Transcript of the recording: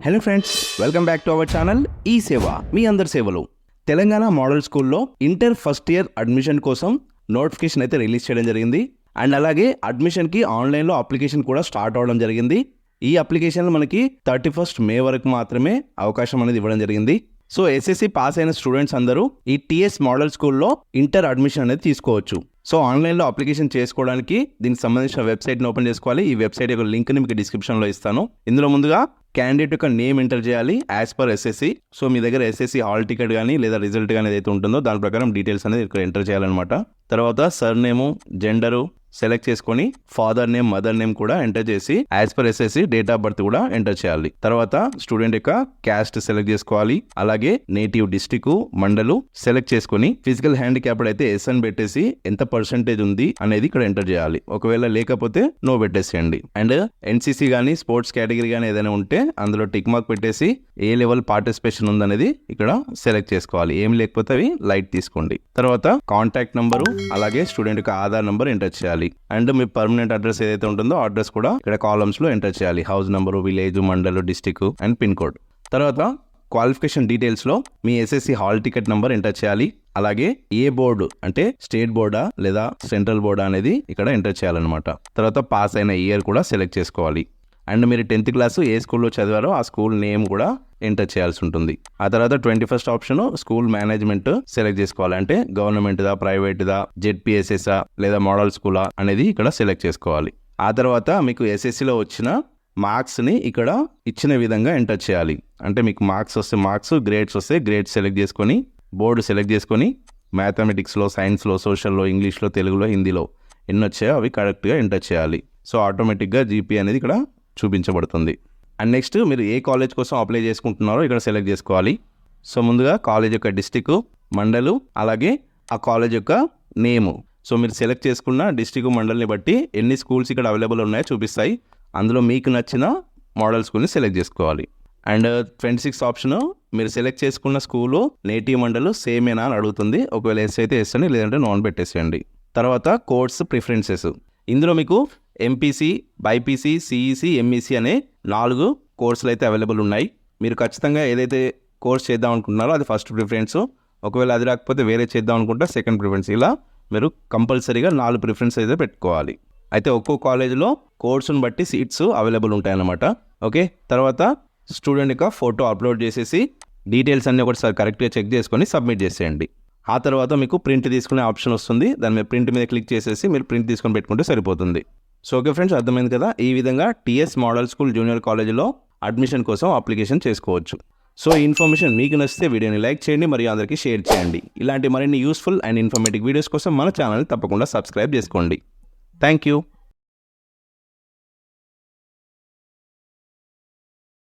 Hello friends, welcome back to our channel ఈ సేవ మీ అందరి సేవలు. తెలంగాణ మోడల్ స్కూల్లో ఇంటర్ ఫస్ట్ ఇయర్ అడ్మిషన్ కోసం నోటిఫికేషన్ అయితే రిలీజ్ చేయడం జరిగింది. అండ్ అలాగే అడ్మిషన్కి ఆన్లైన్లో అప్లికేషన్ కూడా స్టార్ట్ అవ్వడం జరిగింది. ఈ అప్లికేషన్ మనకి 31 మే వరకు మాత్రమే అవకాశం అనేది ఇవ్వడం జరిగింది. సో ఎస్ఎస్సి పాస్ అయిన స్టూడెంట్స్ అందరూ ఈ టీఎస్ మోడల్ స్కూల్లో ఇంటర్ అడ్మిషన్ అనేది తీసుకోవచ్చు. సో ఆన్లైన్లో అప్లికేషన్ చేసుకోవడానికి దీనికి సంబంధించిన వెబ్సైట్ని ఓపెన్ చేసుకోవాలి. ఈ వెబ్సైట్ యొక్క లింక్ని మీకు డిస్క్రిప్షన్లో ఇస్తాను. ఇందులో ముందుగా క్యాండిడేట్ యొక్క నేమ్ ఎంటర్ చేయాలి యాజ్ పర్ ఎస్ఎస్సి. సో మీ దగ్గర ఎస్ఎస్సి హాల్ టికెట్ కానీ లేదా రిజల్ట్ కానీ ఏదైతే ఉంటుందో దాని ప్రకారం డీటెయిల్స్ అనేది ఇక్కడ ఎంటర్ చేయాలన్నమాట. తర్వాత సర్ నేము, జెండరు సెలెక్ట్ చేసుకొని ఫాదర్ నేమ్, మదర్ నేమ్ కూడా ఎంటర్ చేసి as per SSC date of birth కూడా ఎంటర్ చేయాలి. తర్వాత స్టూడెంట్ యొక్క క్యాస్ట్ సెలెక్ట్ చేసుకోవాలి. అలాగే నేటివ్ డిస్ట్రిక్ట్, మండలు సెలెక్ట్ చేసుకొని ఫిజికల్ హ్యాండిక్యాప్డ్ అయితే ఎస్ అని పెట్టేసి ఎంత పర్సెంటేజ్ ఉంది అనేది ఇక్కడ ఎంటర్ చేయాలి. ఒకవేళ లేకపోతే నో పెట్టేసేయండి. అండ్ ఎన్సీసీ కానీ స్పోర్ట్స్ కేటగిరీ కానీ ఏదైనా ఉంటే అందులో టిక్ మార్క్ పెట్టేసి ఏ లెవెల్ పార్టిసిపేషన్ ఉందనేది ఇక్కడ సెలెక్ట్ చేసుకోవాలి. ఏం లేకపోతే అవి లైట్ తీసుకోండి. తర్వాత కాంటాక్ట్ నంబరు అలాగే స్టూడెంట్ యొక్క ఆధార్ నంబర్ ఎంటర్ చేయాలి. అండ్ మీ పర్మనెంట్ అడ్రస్ ఏదైతే ఉంటుందో అడ్రస్ కూడా ఇక్కడ కాలమ్స్ లో ఎంటర్ చేయాలి. House number, village, mandal, district and pin code. తర్వాత క్వాలిఫికేషన్ డీటెయిల్స్ లో మీ SSC hall ticket number enter చేయాలి. అలాగే ఏ బోర్డు అంటే స్టేట్ బోర్డా లేదా సెంట్రల్ బోర్డా అనేది ఇక్కడ ఎంటర్ చేయాలన్నమాట. తర్వాత పాస్ అయిన ఇయర్ కూడా సెలెక్ట్ చేసుకోవాలి. అండ్ మీరు 10th క్లాస్ ఏ స్కూల్లో చదివారో ఆ స్కూల్ నేమ్ కూడా ఎంటర్ చేయాల్సి ఉంటుంది. ఆ తర్వాత 21st option school management select చేసుకోవాలి. అంటే గవర్నమెంట్దా, ప్రైవేట్దా, జెడ్పిఎస్ఎస్ఆ లేదా మోడల్ స్కూలా అనేది ఇక్కడ సెలెక్ట్ చేసుకోవాలి. ఆ తర్వాత మీకు ఎస్ఎస్సిలో వచ్చిన మార్క్స్ని ఇక్కడ ఇచ్చిన విధంగా ఎంటర్ చేయాలి. అంటే మీకు మార్క్స్ వస్తే మార్క్స్, గ్రేడ్స్ వస్తే గ్రేడ్స్ సెలెక్ట్ చేసుకొని బోర్డు సెలెక్ట్ చేసుకొని మ్యాథమెటిక్స్లో, సైన్స్లో, సోషల్లో, ఇంగ్లీష్లో, తెలుగులో, హిందీలో ఎన్ని వచ్చాయో అవి కరెక్ట్గా ఎంటర్ చేయాలి. సో ఆటోమేటిక్గా జీపీ అనేది ఇక్కడ చూపించబడుతుంది. అండ్ నెక్స్ట్ మీరు ఏ కాలేజ్ కోసం అప్లై చేసుకుంటున్నారో ఇక్కడ సెలెక్ట్ చేసుకోవాలి. సో ముందుగా కాలేజ్ యొక్క డిస్టిక్, మండలు అలాగే ఆ కాలేజ్ యొక్క నేము. సో మీరు సెలెక్ట్ చేసుకున్న డిస్టిక్, మండల్ని బట్టి ఎన్ని స్కూల్స్ ఇక్కడ అవైలబుల్ ఉన్నాయో చూపిస్తాయి. అందులో మీకు నచ్చిన మోడల్ స్కూల్ని సెలెక్ట్ చేసుకోవాలి. అండ్ 26th ఆప్షన్ మీరు సెలెక్ట్ చేసుకున్న స్కూలు నేటివ్ మండలు సేమేనా అని అడుగుతుంది. ఒకవేళ ఎస్ అయితే ఎస్ అని, లేదంటే నాన్ పెట్టేసేయండి. తర్వాత కోర్స్ ప్రిఫరెన్సెస్. ఇందులో మీకు ఎంపీసీ, బైపీసీ, సిఈసి, ఎంఈసీ అనే 4 కోర్సులు అయితే అవైలబుల్ ఉన్నాయి. మీరు ఖచ్చితంగా ఏదైతే కోర్స్ చేద్దాం అనుకుంటున్నారో అది ఫస్ట్ ప్రిఫరెన్స్. ఒకవేళ అది రాకపోతే వేరే చేద్దాం అనుకుంటే సెకండ్ ప్రిఫరెన్స్. ఇలా మీరు కంపల్సరీగా 4 ప్రిఫరెన్స్ అయితే పెట్టుకోవాలి. అయితే ఒక్కో కాలేజీలో కోర్సును బట్టి సీట్స్ అవైలబుల్ ఉంటాయన్నమాట. ఓకే, తర్వాత స్టూడెంట్ యొక్క ఫోటో అప్లోడ్ చేసేసి డీటెయిల్స్ అన్నీ ఒకటిసారి కరెక్ట్గా చెక్ చేసుకొని సబ్మిట్ చేసేయండి. ఆ తర్వాత మీకు ప్రింట్ తీసుకునే ఆప్షన్ వస్తుంది. దాని మీద ప్రింట్ మీద క్లిక్ చేసేసి మీరు ప్రింట్ తీసుకొని పెట్టుకుంటే సరిపోతుంది. సో ఓకే ఫ్రెండ్స్, అర్థమైంది కదా. ఈ విధంగా టీఎస్ మోడల్ స్కూల్ జూనియర్ కాలేజీలో అడ్మిషన్ కోసం అప్లికేషన్ చేసుకోవచ్చు. సో ఈ ఇన్ఫర్మేషన్ మీకు నచ్చితే వీడియోని లైక్ చేయండి మరియు అందరికీ షేర్ చేయండి. ఇలాంటి మరిన్ని యూస్ఫుల్ అండ్ ఇన్ఫర్మేటివ్ వీడియోస్ కోసం మన ఛానల్ని తప్పకుండా సబ్స్క్రైబ్ చేసుకోండి. Thank you.